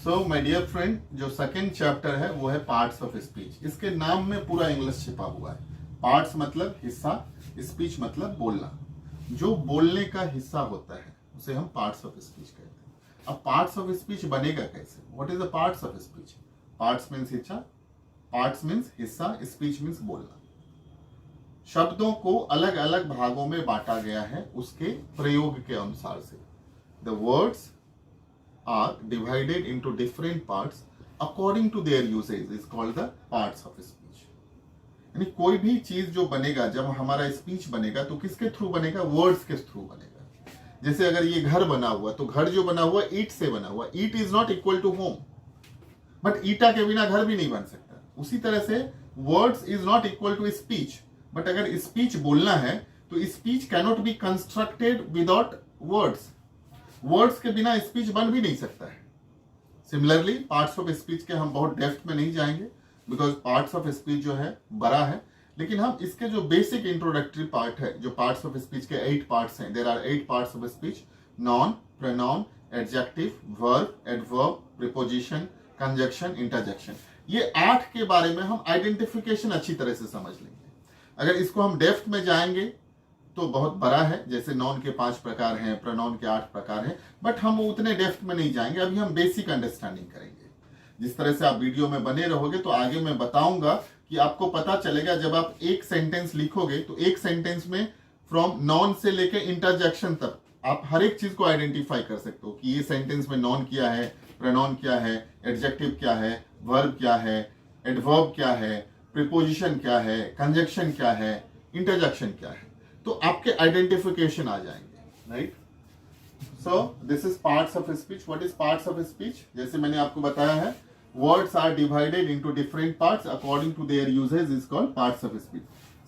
So my dear friend, जो second chapter है वो है पार्ट्स ऑफ स्पीच। इसके नाम में पूरा इंग्लिश छिपा हुआ है। पार्ट्स मतलब हिस्सा, स्पीच मतलब बोलना। जो बोलने का हिस्सा होता है उसे हम पार्ट्स ऑफ स्पीच कहते हैं। अब पार्ट्स ऑफ स्पीच बनेगा कैसे? What is the parts of speech? Parts means हिस्सा, पार्ट्स मीन्स हिस्सा, स्पीच मीन्स बोलना। शब्दों को अलग अलग भागों में बांटा गया है उसके प्रयोग के अनुसार से। The words are divided into different parts according to their usage is called the parts of speech। यानी कोई भी चीज जो बनेगा, जब हमारा स्पीच बनेगा तो किसके थ्रू बनेगा? वर्ड्स के थ्रू बनेगा। जैसे अगर ये घर बना हुआ तो घर जो बना हुआ ईट से बना हुआ, ईट is not equal to home, but ईटा के बिना घर भी नहीं बन सकता। उसी तरह से words is not equal to speech, but अगर स्पीच बोलना है तो speech cannot be constructed without words. Words के बिना स्पीच बन भी नहीं सकता है। सिमिलरली पार्ट्स ऑफ स्पीच के हम बहुत डेप्थ में नहीं जाएंगे, बिकॉज पार्ट्स ऑफ स्पीच जो है बड़ा है, लेकिन हम इसके जो बेसिक इंट्रोडक्टरी पार्ट है, जो पार्ट्स ऑफ स्पीच के 8 पार्ट्स हैं, there are 8 parts of speech: noun, pronoun, adjective, verb, adverb, preposition, conjunction, interjection. ये 8 के बारे में हम आइडेंटिफिकेशन अच्छी तरह से समझ लेंगे। अगर इसको हम डेप्थ में जाएंगे तो बहुत बड़ा है। जैसे नॉन के 5 प्रकार हैं, प्रोनाउन के 8 प्रकार हैं, बट हम उतने डेप्थ में नहीं जाएंगे। अभी हम बेसिक अंडरस्टैंडिंग करेंगे। जिस तरह से आप वीडियो में बने रहोगे तो आगे मैं बताऊंगा कि आपको पता चलेगा, जब आप एक सेंटेंस लिखोगे तो एक सेंटेंस में फ्रॉम नॉन से लेके इंटरजेक्शन तक आप हर एक चीज को आइडेंटिफाई कर सकते हो कि ये सेंटेंस में नॉन क्या है, प्रोनाउन क्या है, एडजेक्टिव क्या है, वर्ब क्या है, एडवर्ब क्या है, प्रीपोजिशन क्या है, कंजक्शन क्या है, इंटरजेक्शन क्या है। तो आपके आइडेंटिफिकेशन आ जाएंगे, right? So this is parts of speech. What is parts of speech? जैसे मैंने आपको बताया है, words are divided into different parts according to their usages is called parts of speech.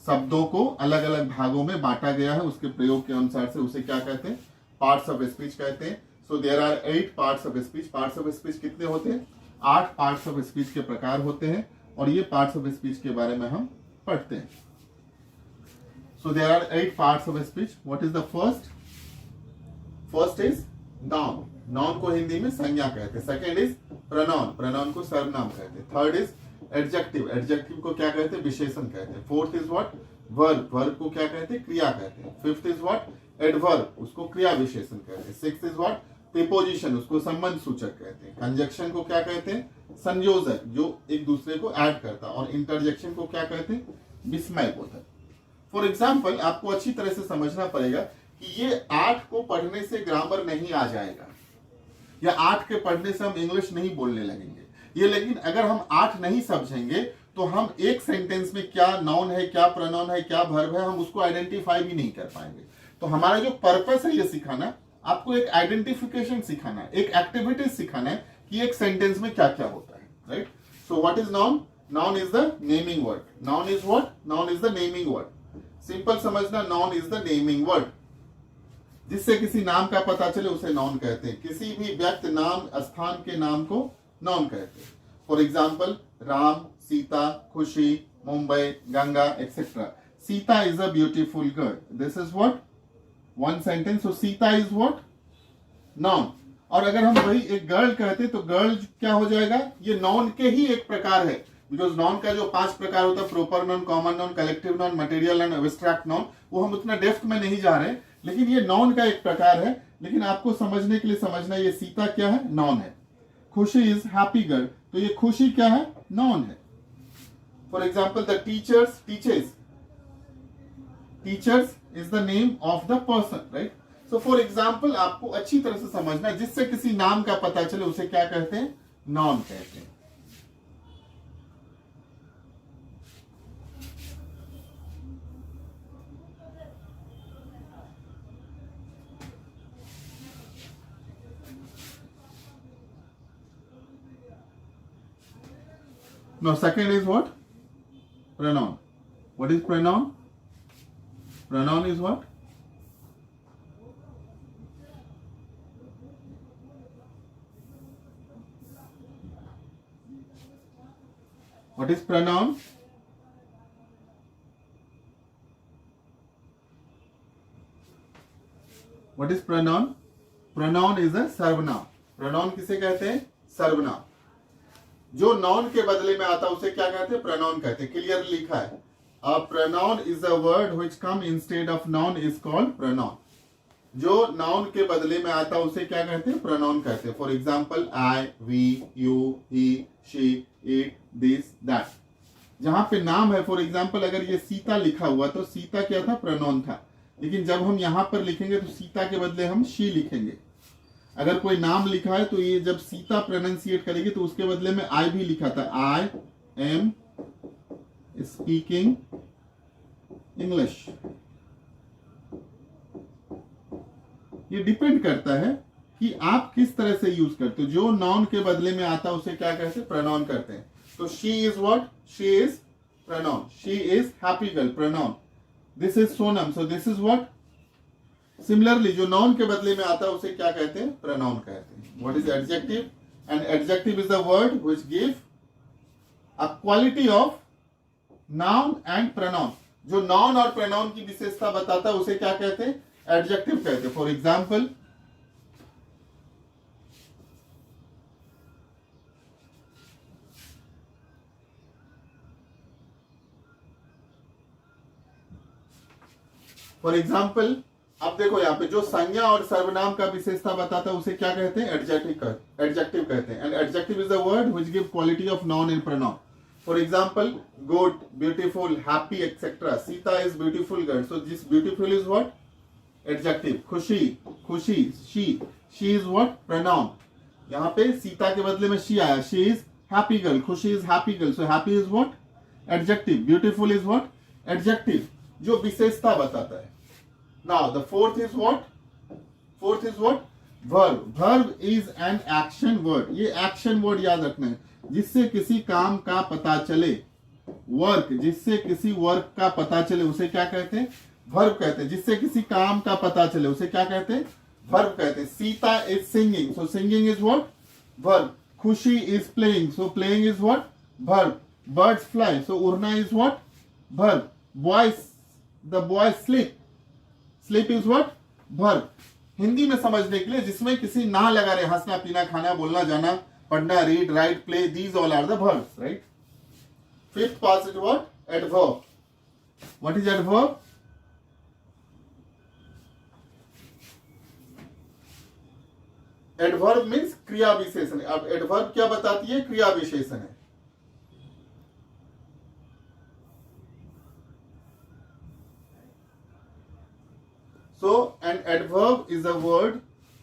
शब्दों को अलग अलग भागों में बांटा गया है उसके प्रयोग के अनुसार से, उसे क्या कहते हैं? पार्ट्स ऑफ स्पीच कहते हैं। So there are 8 parts of speech. Parts of speech कितने होते हैं? 8 पार्ट्स ऑफ स्पीच के प्रकार होते हैं, और ये पार्ट्स ऑफ स्पीच के बारे में हम पढ़ते हैं। So there are 8 parts of speech. What is the first? First is noun. Noun को हिंदी में संज्ञा कहते हैं। Second is pronoun. Pronoun को सर्वनाम कहते हैं। Third is adjective. Adjective को क्या कहते हैं? विशेषण कहते हैं। Fourth is what? Verb. Verb को क्या कहते हैं? क्रिया कहते हैं। Fifth is what? Adverb. उसको क्रिया विशेषण कहते हैं। Sixth is what? Preposition. उसको संबंध सूचक कहते हैं। Conjunction को क्या कहते हैं? संयोजक, जो एक दूसरे को ऐड करता है। और इंटरजेक्शन को क्या कहते हैं? विस्मय बोधक। फॉर एग्जाम्पल, आपको अच्छी तरह से समझना पड़ेगा कि ये 8 को पढ़ने से ग्रामर नहीं आ जाएगा, या 8 के पढ़ने से हम इंग्लिश नहीं बोलने लगेंगे ये। लेकिन अगर हम 8 नहीं समझेंगे तो हम एक सेंटेंस में क्या नाउन है, क्या प्रोनाउन है, क्या वर्ब है, हम उसको आइडेंटिफाई भी नहीं कर पाएंगे। तो हमारा जो पर्पस है ये सिखाना, आपको एक आइडेंटिफिकेशन सिखाना है, एक एक्टिविटी सिखाना है कि एक सेंटेंस में क्या क्या होता है, right? So what is noun? Noun is the naming word. Noun is what? Noun is the naming word. Simple समझना, noun is the naming word. जिससे किसी नाम का पता चले उसे नाउन कहते हैं। किसी भी व्यक्ति, नाम, स्थान के नाम को नाउन कहते हैं। फॉर एग्जाम्पल, राम, सीता, खुशी, Mumbai, Ganga, etcetera. Sita is a beautiful girl. This is what? One sentence. So Sita is what? Noun. और अगर हम वही एक गर्ल कहते तो गर्ल क्या हो जाएगा? ये नाउन के ही एक प्रकार है। बिकॉज नॉन का जो 5 प्रकार होता है, proper noun, common noun, collective noun, material non, abstract non, वो हम उतना डेप्थ में नहीं जा रहे, लेकिन ये नॉन का एक प्रकार है। लेकिन आपको समझने के लिए समझना, ये सीता क्या है? नॉन है। खुशी इज हैप्पी गर्ल, तो ये खुशी क्या है? नॉन है। For example, the teachers, teachers, teachers is the name of the person, right? So for example, आपको अच्छी तरह से समझना, जिससे किसी नाम का पता चले उसे क्या कहते हैं? नॉन कहते हैं। Now second is what? Pronoun. What is pronoun? Pronoun is what? What is pronoun? What is pronoun? Pronoun is a सर्वनाम। प्रोनाउन किसे कहते हैं? सर्वनाम। जो नाउन के बदले में आता है उसे क्या कहते हैं? प्रोनाउन कहते हैं। क्लियरली लिखा है, a pronoun is a word which come instead of noun is called pronoun. जो नाउन के बदले में आता है उसे क्या कहते हैं? प्रोनाउन कहते हैं। For example I, we, you, he, she, it, this, that. जहां पे नाम है, फॉर एग्जाम्पल अगर ये सीता लिखा हुआ तो सीता क्या था? प्रोनाउन था। लेकिन जब हम यहां पर लिखेंगे तो सीता के बदले हम शी लिखेंगे। अगर कोई नाम लिखा है तो ये जब सीता प्रोनाउंसिएट करेगी तो उसके बदले में आई भी लिखा था, आई एम स्पीकिंग इंग्लिश। ये डिपेंड करता है कि आप किस तरह से यूज करते हो। जो नाउन के बदले में आता है उसे क्या कहते हैं? प्रोनाउन करते हैं। तो she is what? She is pronoun. She is happy girl, pronoun. This is Sonam, so this is what? Similarly जो नाउन के बदले में आता है उसे क्या कहते हैं? प्रोनाउन कहते हैं। What is adjective? And adjective is the word which give a quality of noun and pronoun. जो नाउन और प्रोनाउन की विशेषता बताता है उसे क्या कहते हैं? एडजेक्टिव कहते हैं। फॉर एग्जाम्पल अब देखो यहाँ पे जो संज्ञा और सर्वनाम का विशेषता बताता है उसे क्या कहते हैं? एडजेक्टिव कहते हैं। And adjective is the word which give quality of noun and pronoun. For example good, beautiful, happy etcetera. Sita is beautiful girl, so this beautiful is what? Adjective. खुशी, शी इज व्हाट? प्रोनाउन। यहाँ पे सीता के बदले में she आया, she is happy girl, खुशी is happy girl, so happy is what? Adjective. Beautiful is what? Adjective, जो विशेषता बताता है। Now the fourth is what? Verb is an action word. ये एक्शन वर्ड याद रखना है, जिससे किसी काम का पता चले। वर्क, जिससे किसी वर्क का पता चले उसे क्या कहते हैं? वर्ब कहते हैं। जिससे किसी काम का पता चले उसे क्या कहते हैं? वर्ब कहते हैं। Sita is singing, so singing is what? Verb. Khushi is playing, so playing is what? Verb. Birds fly, so उड़ना is what? Verb. The boy sleep is what? Verb. Hindi में समझने के लिए जिसमें किसी ना लगा रहे, हंसना, पीना, खाना, बोलना, जाना, पढ़ना, read, write, play, these all are the verbs, right? Fifth part is what? Adverb. What is adverb? Adverb means क्रिया विशेषण। अब एडवर्ब क्या बताती है? क्रिया विशेषण है। So an adverb is a word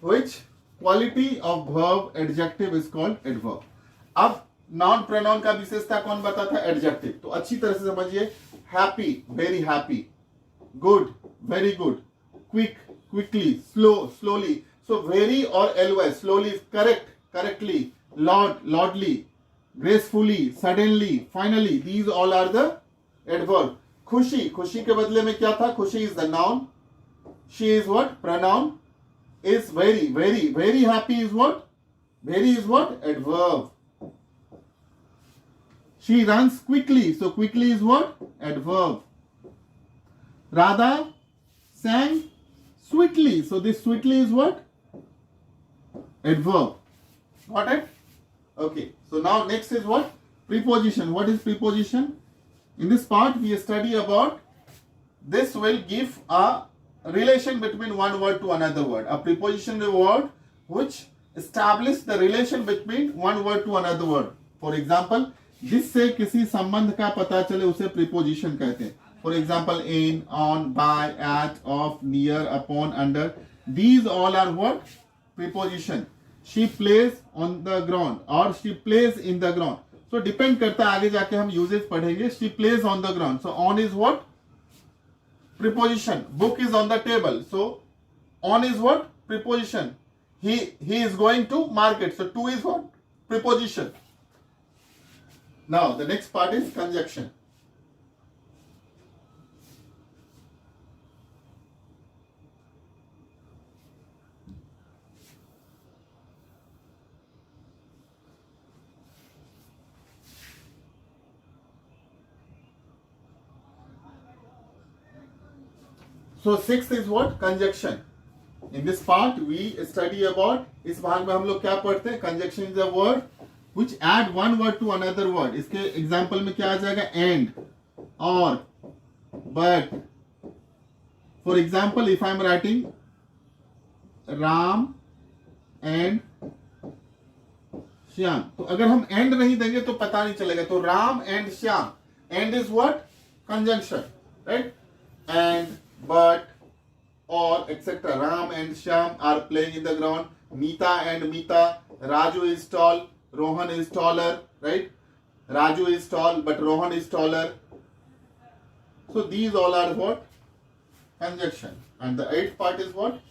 which quality of verb adjective is called adverb. अब नॉन प्रोनाउन का विशेषता कौन बताता है? एडजेक्टिव। तो अच्छी तरह से समझिए, happy, very happy, good, very good, quick, quickly, slowly. So very और always, slowly correct, correctly, lordly, gracefully, suddenly, finally, these all are the adverb. Khushi के बदले में क्या था? Khushi is the noun, she is what? Pronoun. Is very happy is what? Very is what? Adverb. She runs quickly, so quickly is what? Adverb. Radha sang sweetly, so this sweetly is what? Adverb. Got it? Okay, so now next is what? Preposition. What is preposition? In this part we study about, this will give a relation between one word to another word. A preposition is a word which establish the relation between one word to another word. For example, जिससे किसी संबंध का पता चले उसे preposition कहते हैं. For example, in, on, by, at, of, near, upon, under. These all are what? Preposition. She plays on the ground or she plays in the ground. So depend करता है, आगे जाके हम uses पढ़ेंगे. She plays on the ground. So on is what? Preposition. Book is on the table, so on is what? Preposition. He is going to market, so to is what? Preposition. Now the next part is conjunction. So sixth is what? Conjunction. In this part we study about, इस भाग में हम लोग क्या पढ़ते हैं? Conjunction is a word which add one word to another word. इसके example में क्या आ जाएगा? एंड, और, but. For example if I am writing Ram and Shyam, तो अगर हम एंड नहीं देंगे तो पता नहीं चलेगा। तो Ram and Shyam, and is what? Conjunction, right? And, but, और etcetera. Ram and Shyam are playing in the ground, Nita and Mita, Raju is tall, Rohan is taller, right? Raju is tall but Rohan is taller. So these all are what? Conjunction. And the eighth part is what?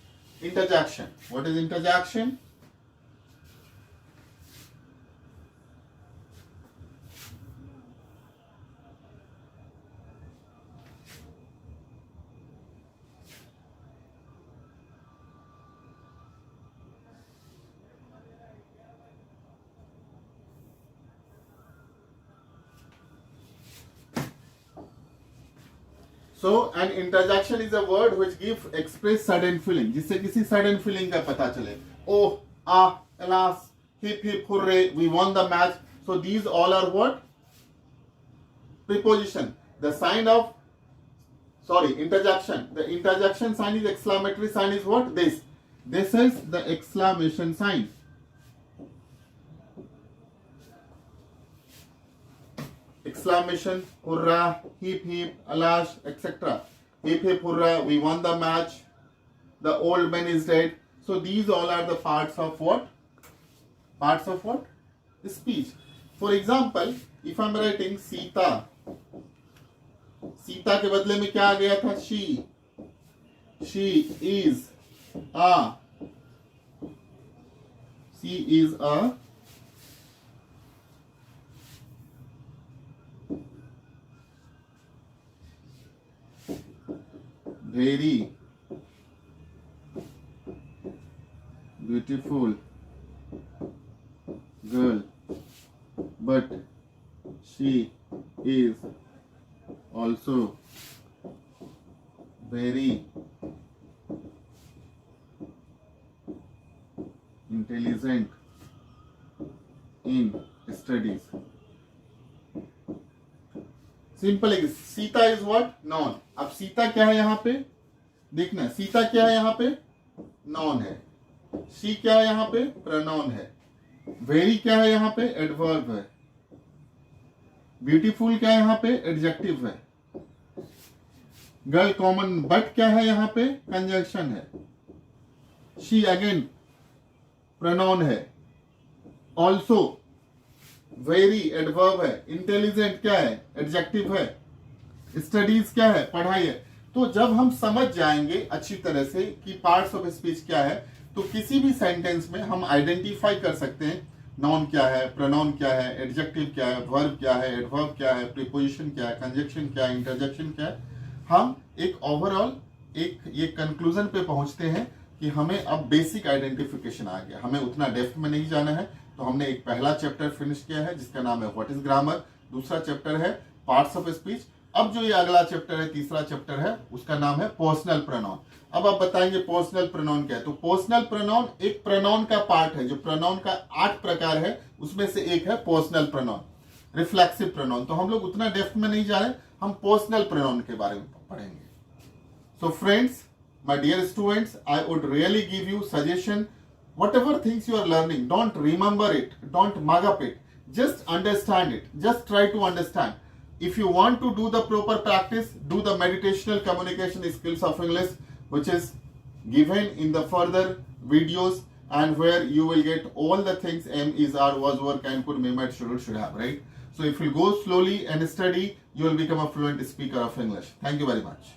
Interjection. What is interjection? So an interjection is a word which give express sudden feeling, जिससे किसी sudden feeling का पता चले. Oh, ah, alas, hip hip hooray, we won the match. So these all are what? Preposition. The sign of, interjection. The interjection sign is exclamatory sign is what? This. This is the exclamation sign. Exclamation, hurrah, hip hip, alash, etc. Hip hip hurrah, we won the match. The old man is dead. So these all are the parts of what? Parts of what? Speech. For example, if I am writing Sita, Sita के बदले में क्या आ गया था? she. She is a. She is a. very beautiful girl, but she is also very intelligent in studies. Simple है. Sita is what? Noun. अब सीता क्या है यहाँ पे? देखना, सीता क्या है यहाँ पे? नॉन है. शी क्या है यहाँ पे? प्रोनाउन है. वेरी क्या है यहाँ पे? एडवर्ब है. ब्यूटीफुल क्या है यहाँ पे? एडजेक्टिव है. Girl common. बट क्या है यहाँ पे? कंजंक्शन है. शी अगेन प्रोनाउन है. ऑल्सो वेरी एडवर्ब है. इंटेलिजेंट क्या है? एडजेक्टिव है. स्टडीज क्या है? पढ़ाई है. तो जब हम समझ जाएंगे अच्छी तरह से कि पार्ट्स ऑफ स्पीच क्या है, तो किसी भी सेंटेंस में हम आइडेंटिफाई कर सकते हैं नाउन क्या है, प्रोनाउन क्या है, एडजेक्टिव क्या है, वर्ब क्या है, एडवर्ब क्या है, प्रीपोजिशन क्या है, कंजंक्शन क्या है, इंटरजेक्शन क्या है. हम एक ओवरऑल ये कंक्लूजन पे पहुंचते हैं कि हमें अब बेसिक आइडेंटिफिकेशन आ गया. हमें उतना डेप्थ में नहीं जाना है. तो हमने एक पहला चैप्टर फिनिश किया है जिसका नाम है व्हाट इज ग्रामर. दूसरा चैप्टर है पार्ट्स ऑफ स्पीच. अब जो ये अगला चैप्टर है, तीसरा चैप्टर है, उसका नाम है पर्सनल प्रोनाउन. अब आप बताएंगे पर्सनल प्रोनाउन क्या है. तो पर्सनल प्रोनाउन एक प्रोनाउन का पार्ट है. जो प्रोनाउन का 8 प्रकार है उसमें से एक है पर्सनल प्रोनाउन, रिफ्लेक्सिव प्रोनाउन. तो हम लोग उतना डेप्थ में नहीं जा रहे, हम पर्सनल प्रोनाउन के बारे में पढ़ेंगे. So friends, my dear students, I would really give you suggestion. Whatever things you are learning, don't remember it, don't mug up it, just understand it, just try to understand. If you want to do the proper practice, do the meditational communication skills of English, which is given in the further videos, and where you will get all the things am, is, are, was, were, can, could, may, might, should have, right? So if you go slowly and study, you will become a fluent speaker of English. Thank you very much.